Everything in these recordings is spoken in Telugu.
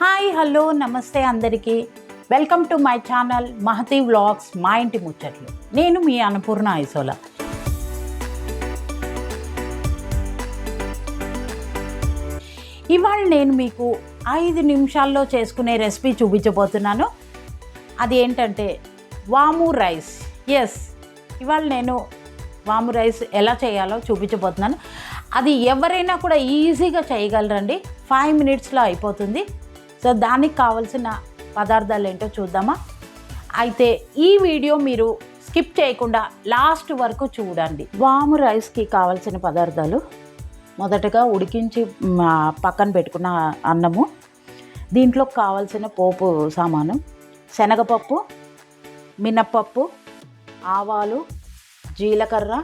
హాయ్ హలో నమస్తే అందరికీ welcome to my channel Mahathi vlogs మా ఇంటి ముచ్చట్లు. నేను మీ అన్నపూర్ణ ఐసోలా. ఇవాళ నేను మీకు 5 నిమిషాల్లో చేసుకునే రెసిపీ చూపించబోతున్నాను. అది ఏంటంటే వాము రైస్. ఇవాళ నేను వాము రైస్ ఎలా చేయాలో చూపించబోతున్నాను. అది ఎవరైనా కూడా ఈజీగా చేయగలరండి. 5 మినిట్స్లో అయిపోతుంది. సో దానికి కావాల్సిన పదార్థాలు ఏంటో చూద్దామా. అయితే ఈ వీడియో మీరు స్కిప్ చేయకుండా లాస్ట్ వరకు చూడండి. వాము రైస్కి కావాల్సిన పదార్థాలు: మొదటగా ఉడికించి పక్కన పెట్టుకున్న అన్నము, దీంట్లో కావాల్సిన పోపు సామాను: శనగపప్పు, మినప్పప్పు, ఆవాలు, జీలకర్ర,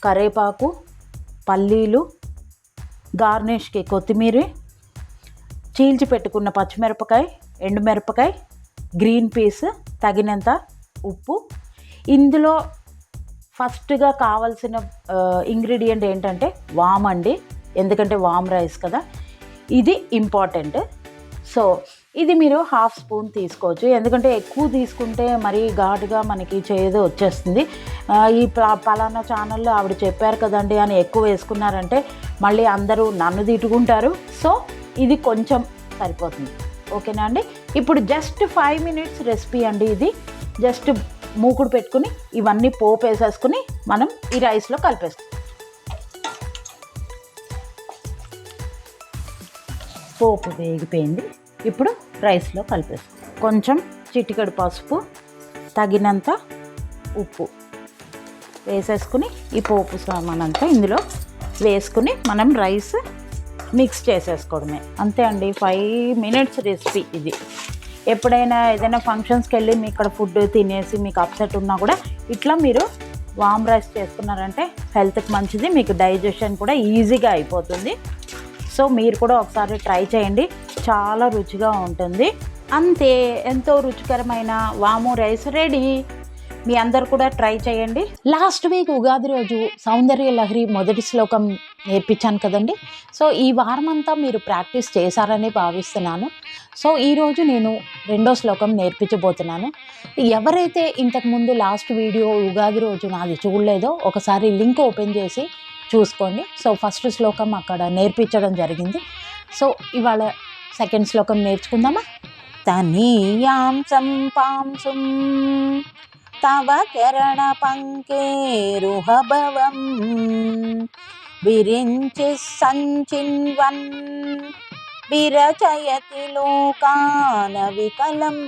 కరివేపాకు, పల్లీలు, గార్నిష్కి కొత్తిమీర, చీల్చి పెట్టుకున్న పచ్చిమిరపకాయ, ఎండుమిరపకాయ, గ్రీన్ పీస్, తగినంత ఉప్పు. ఇందులో ఫస్ట్గా కావాల్సిన ఇంగ్రీడియంట్ ఏంటంటే వామ్ అండి. ఎందుకంటే వామ్ రైస్ కదా, ఇది ఇంపార్టెంట్. సో ఇది మీరు 1/2 స్పూన్ తీసుకోవచ్చు. ఎందుకంటే ఎక్కువ తీసుకుంటే మరీ ఘాటుగా మనకి చేదు వచ్చేస్తుంది. ఈ పలానా ఛానల్లో ఆవిడ చెప్పారు కదండి అని ఎక్కువ వేసుకున్నారంటే మళ్ళీ అందరూ నన్ను తిట్టుకుంటారు. సో ఇది కొంచెం సరిపోతుంది. ఓకేనా అండి. ఇప్పుడు జస్ట్ 5 మినిట్స్ రెసిపీ అండి ఇది. జస్ట్ మూకుడు పెట్టుకుని ఇవన్నీ పోపు వేసేసుకుని మనం ఈ రైస్లో కలిపేస్తాం. పోపు వేగిపోయింది. ఇప్పుడు రైస్లో కలిపేస్తాం. కొంచెం చిటికెడు పసుపు, తగినంత ఉప్పు వేసేసుకుని ఈ పోపు సామానంతా ఇందులో వేసుకుని మనం రైస్ మిక్స్ చేసేసుకోవడమే. అంతే అండి. 5 మినిట్స్ రెసిపీ ఇది. ఎప్పుడైనా ఏదైనా ఫంక్షన్స్కి వెళ్ళి మీ ఇక్కడ ఫుడ్ తినేసి మీకు అప్సెట్ ఉన్నా కూడా ఇట్లా మీరు వామ్ రైస్ చేసుకున్నారంటే హెల్త్కి మంచిది, మీకు డైజెషన్ కూడా ఈజీగా అయిపోతుంది. సో మీరు కూడా ఒకసారి ట్రై చేయండి, చాలా రుచిగా ఉంటుంది. అంతే, ఎంతో రుచికరమైన వాము రైస్ రెడీ. మీ అందరు కూడా ట్రై చేయండి. లాస్ట్ వీక్ ఉగాది రోజు సౌందర్య లహరి మొదటి శ్లోకం నేర్పించాను కదండి. సో ఈ వారం అంతా మీరు ప్రాక్టీస్ చేశారని భావిస్తున్నాను. సో ఈరోజు నేను 2వ శ్లోకం నేర్పించబోతున్నాను. ఎవరైతే ఇంతకుముందు లాస్ట్ వీడియో ఉగాది రోజు నాది చూడలేదో ఒకసారి లింక్ ఓపెన్ చేసి చూసుకోండి. సో ఫస్ట్ శ్లోకం అక్కడ నేర్పించడం జరిగింది. సో ఇవాళ 2nd శ్లోకం నేర్చుకుందామా. తనీయాం సంపాంసుం తవ కిరణ పంకేరుహభవం విరించి సంచిన్వన్ విరచయతి లోకాన వికలం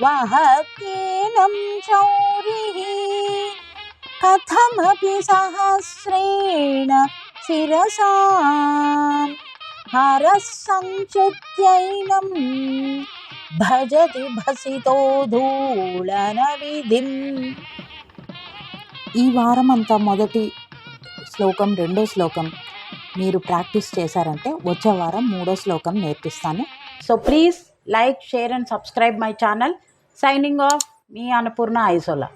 వహత్యేనం శౌరిః కథమపి సహస్రేణ శిరసా హరః సంచిత్యైనం భజతి భసితో ధూళన విధిం. ఈ వారం అంతా మొదటి శ్లోకం 2వ శ్లోకం మీరు ప్రాక్టీస్ చేశారంటే వచ్చే వారం 3వ శ్లోకం నేర్పిస్తాను. So please like, share and subscribe my channel. Signing off, మీ అన్నపూర్ణ ఐసోలా.